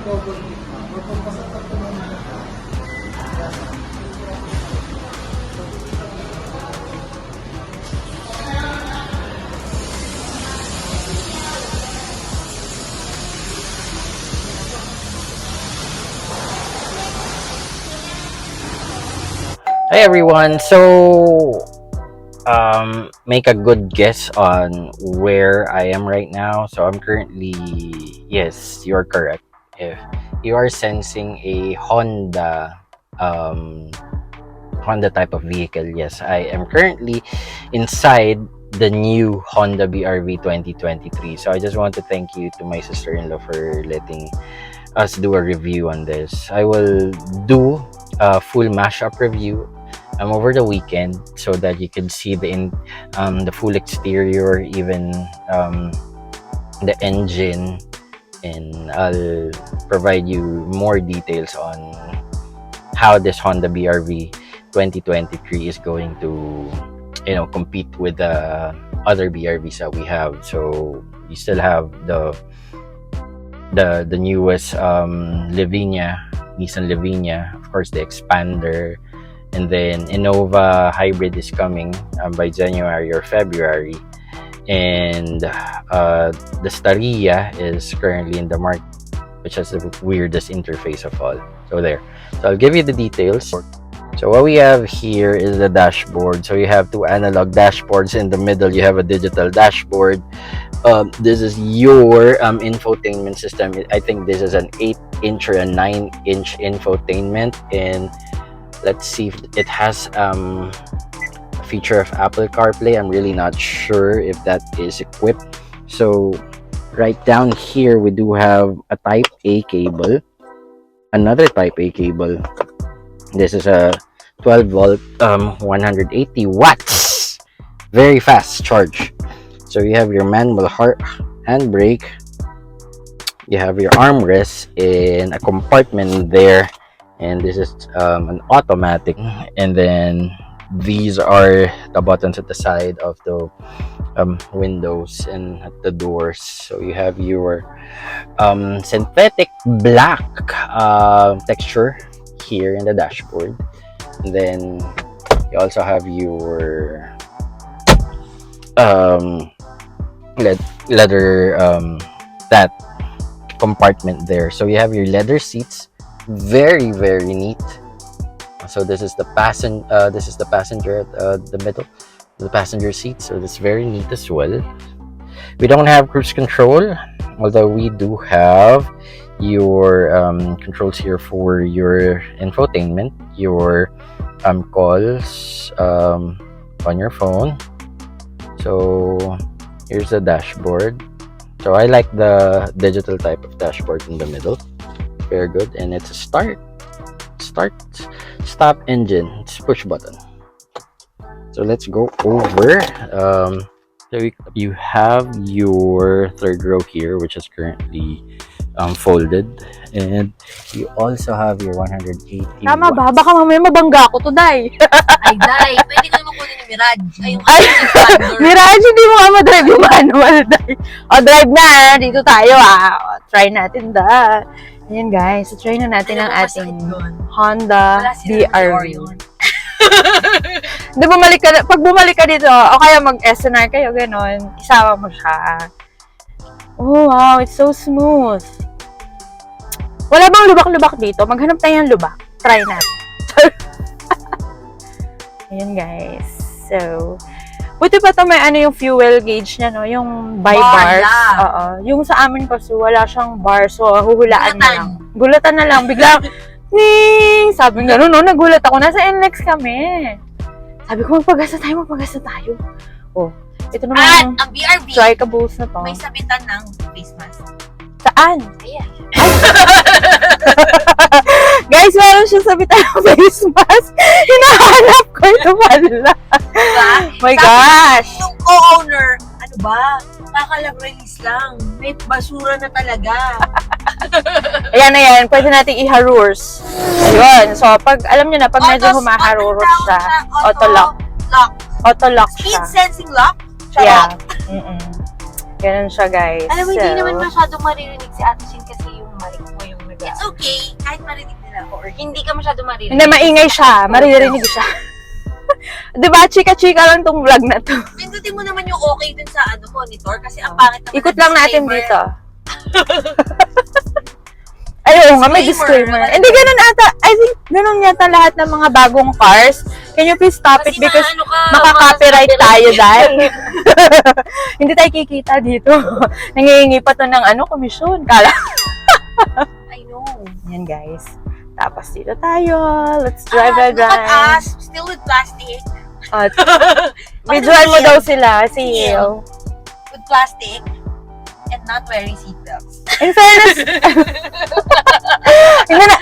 double tip na. Or kung pasakot ko naman na Hi everyone. So make a good guess on where I am right now. So I'm currently, yes, you're correct. If you are sensing a Honda type of vehicle, yes, I am currently inside the new Honda BRV 2023. So I just want to thank you to my sister-in-law for letting us do a review on this. I will do a full mashup review over the weekend so that you can see the full exterior, even the engine, and I'll provide you more details on how this Honda BRV 2023 is going to, compete with the other BRVs that we have. So you still have the newest Nissan Lavinia, of course, the Expander, and then Innova Hybrid is coming by January or February, and the Staria is currently in the market, which has the weirdest interface of all. So there. So I'll give you the details. So what we have here is the dashboard. So you have two analog dashboards. In the middle, you have a digital dashboard. This is your infotainment system. I think this is an 8-inch or a 9-inch infotainment, and let's see if it has a feature of Apple CarPlay. I'm really not sure if that is equipped. So right down here, we do have a Type A cable, another Type A cable. This is a 12 volt 180 watts, very fast charge. So you have your manual handbrake, you have your armrest in a compartment there, and this is an automatic, and then these are the buttons at the side of the windows and at the doors. So you have your synthetic black texture here in the dashboard, and then you also have your leather that compartment there. So you have your leather seats, very neat. So this is the passenger at the middle, the passenger seat. So that's very neat as well. We don't have cruise control, although we do have your controls here for your infotainment, your calls on your phone. So here's the dashboard. So I like the digital type of dashboard in the middle, very good. And it's a start, stop engine, it's push button. So let's go over. So you have your third row here, which is currently folded, and you also have your 180 Tama ba? watts. Baka mamaya mabangga ako to, Day. Ay, Day, pwede ko naman kunin yung Mirage. Ay, yung Ay, Expander. Mirage, hindi mo nga madrive yung manual, Day. O, drive na. Dito tayo, O, try natin, da. Ayan, guys. So, try na natin ang ating Honda Wala sila BRV. yun. Di, pag bumalik ka dito, o kaya mag-SNR kayo, ganon, isama mo siya. Oh, wow. It's so smooth. Wala bang lubak-lubak dito? Maghanap tayo ng lubak. Try natin. Ayan, guys. So, buti pa ito may yung fuel gauge niya, no? Yung by Bar, bars. yeah. Oo. Yung sa amin kasi wala siyang bar. So, huhulaan na Gulatan. lang. Gulatan na lang. Biglang, ning! Sabi nga, no? Nagulat ako. Nasa NLEX kami. Sabi ko, magpagasa tayo. Oh, ito At naman ang BRV, dry caboose na to. may sabitan ng face mask. Saan? Ayan. Guys, meron siya sabitan ng face mask. Hinahanap ko ito pala. Diba? My Sabi gosh! Yung co-owner, ano ba? Kakalag-release lang. May basura na talaga. Ayan. Pwede natin i-harurs. Ayun. So, pag, alam nyo na, pag medyo humaharurot siya, auto-lock. Lock. Auto-lock Speed siya. sensing lock? Yeah. Charot. Ganun siya, guys. Alam mo, So, hindi naman masyadong maririnig si Ate Shin kasi yung mic mo yung It's okay. Kahit marinig nila ako or Hindi ka masyado marinig. Hindi, maingay siya. Maririnig siya. Diba, chika-chika lang tong vlog na to. pindutin mo naman yung okay dun sa monitor kasi ang pangit naman. Ikot ng lang natin disclaimer. dito. Ayun nga, may disclaimer. Disclaimer. Hindi, ganun ata. I think, ganun yata lahat ng mga bagong cars. Can you please stop it? Kasi Because maano ka, makaka-copyright tayo dahil hindi tayo kikita dito. Nangihingi pa to ng komisyon. Kala. I know. Yan guys. Tapos dito tayo. Let's drive. Look at us. Still with plastic. At Bakit visual mo Neil? daw sila. Si Neil. With plastic and not wearing seatbelts. In fairness, hindi na,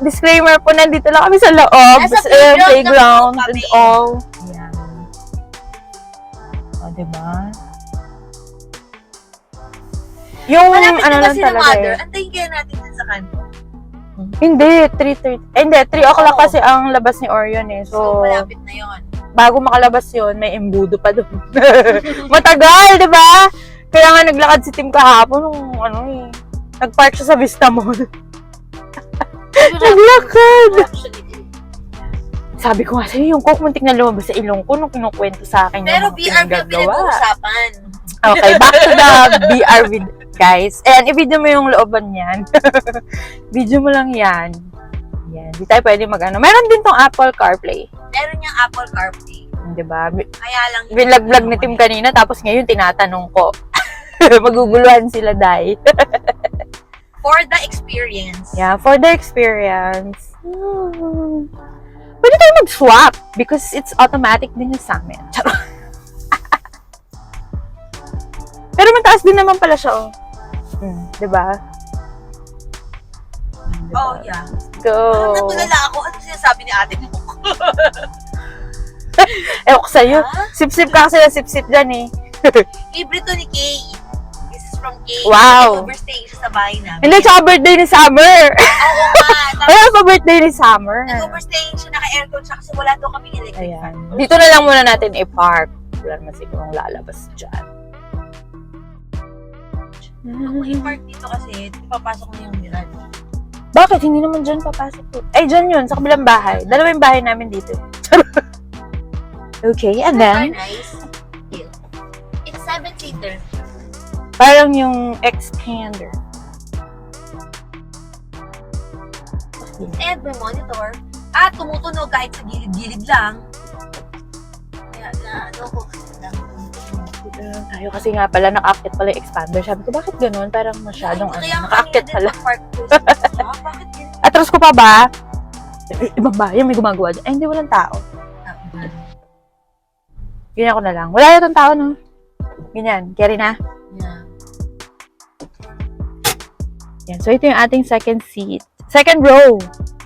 disclaimer po, nandito lang kami sa loob. Nasa Sa playground playground na po and kami. all. Yan. O, diba? Yung Malapit ano na ba lang sila, talaga mother? eh. Antayin kaya natin dun sa kanto. Hindi, 3:30. Hindi, 3 o'clock Oo. kasi ang labas ni Orion eh. So, So, malapit na yon. bago makalabas yun, may embudo pa doon. Matagal, di ba? Kaya nga naglakad si Tim kahapon nung nagpark siya sa Vista Mall. Naglakad! Sabi ko nga sa'yo, yung coke muntik na lumabas sa ilong ko nung kinukwento sa akin Pero yung BR na pinagagawa. pinag-uusapan. Okay, back to the BR guys. And i-video mo yung looban yan. Video mo lang yan. Yan. Di tayo pwede Meron din tong Apple CarPlay. Meron niyang Apple CarPlay. Diba? Kaya lang... Binlog ni Tim kanina, tapos ngayon tinatanong ko. Maguguluhan sila, Day. For the experience. Yeah, for the experience. Pwede tayo mag-swap because it's automatic din yung sa amin. Charot. Pero mataas din naman pala siya, oh. Diba? Oh, yeah. Go. Natulala ako. Ano sinasabi ni ate mo? Ewan ko sa'yo. Ha? Sip-sip ka kasi na sip-sip dyan, eh. Libre to ni Kay. This is from Kay. Wow. Nag-overstay siya sa bahay namin. Hindi, tsaka birthday ni Summer. Oo nga. Wala pa birthday ni Summer. Nag-overstay siya, naka-aircon siya kasi wala daw kaming electric fan. Ayan. Dito na lang muna natin i-park. Wala naman sigurong lalabas dyan. Kung i-park dito kasi, papasok na yung Mirage. Bakit? Hindi naman dyan papasok po. Ay, dyan yun. Sa kabilang bahay. Dalawa yung bahay namin dito. Okay, and then, Nice. It's 7-seater. parang yung expander. And may monitor. At tumutunog kahit sa gilid-gilid lang. Kaya ano ko. Dito lang tayo. Kasi nga pala, naka-active pala yung expander. Sabi ko, bakit ganun? Parang masyadong naka-active pala. Bakit ganun? Atras ko pa ba? Ibang bahay, may gumagawa dyan. Ay, hindi, walang tao. Ganyan ko na lang. Wala yatang tao, no? Ganyan. Carry na. Yeah. Yan. So, ito yung ating second seat. Second row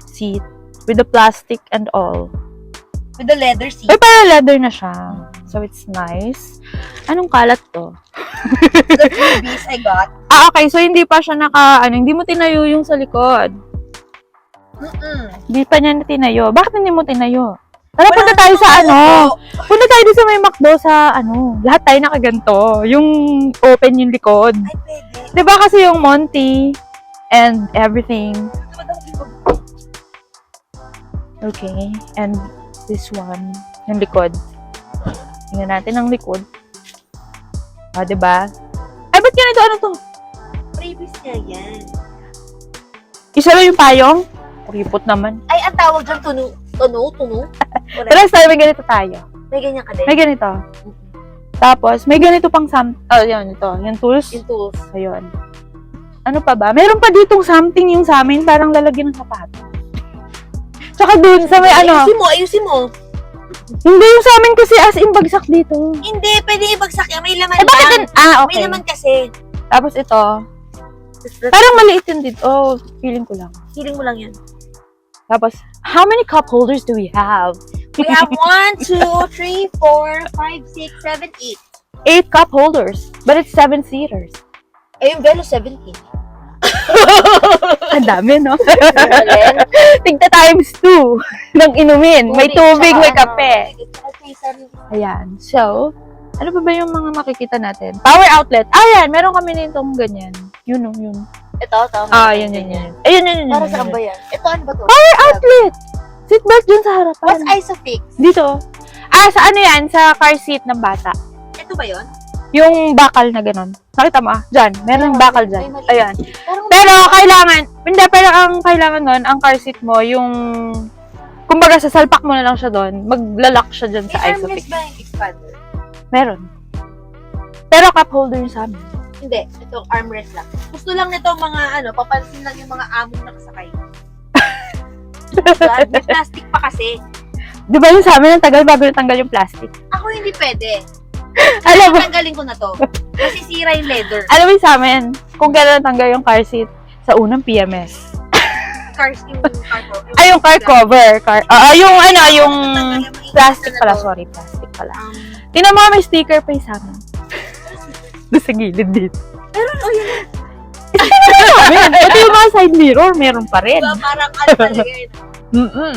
seat. With the plastic and all. With the leather seat. Ay, parang leather na siya. So, it's nice. Anong kalat to? The freebies I got. Okay. So, hindi pa siya hindi mo tinayo yung sa likod. Hindi pa niya tinayo. Bakit hindi mo tinayo? Tara, punta tayo sa Punta tayo doon sa may McDo sa lahat tayo nakaganto. Yung open yung likod. Ay, pwede. Diba kasi yung Monty and everything. Okay. And this one, yung likod. Tingnan natin ang likod. Diba? Ay, ba't ganito? Ano to? Freebies niya yan. Isa lang yung payong? Kuripot naman. Ay, ang tawag dyan, tuno. Tara, tayo, may ganito tayo. May ganyan ka din. May ganito. Tapos, may ganito pang yun, ito. Yung tools. Yung tools. Ayun. Ano pa ba? Meron pa ditong something yung sa amin, parang lalagyan ng sapatos. Tsaka dun, sa may Ayusin mo. Hindi yung sa amin kasi as in bagsak dito. Hindi, pwede ibagsak yan. May laman Eh, bakit lang. okay. May laman kasi. Tapos ito, parang maliit yun dito. Oh, feeling ko lang. Feeling mo lang yan. Tapos, how many cup holders do we have? We have 1, 2, 3, 4, 5, 6, 7, 8. 8 cup holders. But it's 7-seaters. Eh, yung Velo 17. Ang dami, no? Tigta times 2 ng inumin. May tubig, may kape. Ayan. So, ano pa ba yung mga makikita natin? Power outlet. Ayan, meron kami nitong ganyan. Yun. Ito. Yun. Ayun. Para saan ba yan? Ito, ano ba to? Power outlet! Seatbelt dyan sa harapan. What's Isofix? Dito. Sa ano yan? Sa car seat ng bata. Ito ba yun? Yung bakal na ganun. Nakita mo Dyan. Meron bakal dyan. May mali. Ayan. Parang Pero ang kailangan nun, ang car seat mo, yung, kumbaga sasalpak mo na lang siya doon, maglalak siya dyan sa may Isofix. armrest ba yung expander? Meron. Pero cup holder yung sa amin. Hindi, ito armrest lang. Gusto lang nito mga papansin lang yung mga among nakasakay. Diba? May plastic pa kasi. Di ba yung sa amin, ang tagal bago natanggal yung plastic? Ako hindi pwede. Alam mo, Tanggalin ko na to. Kasi sira yung leather. alam mo yung sa amin, kung kailan natanggal yung car seat, sa unang PMS. Yung car cover. Ay, yung car cover. Yung plastic pala. Sorry. Sorry, plastic pala. Tingnan mo, may sticker pa yung sa amin. Doon sa gilid dito. Meron, yun. Amin. Ito yung mga side mirror, meron pa rin. Diba, parang talaga yun. Mm-mm.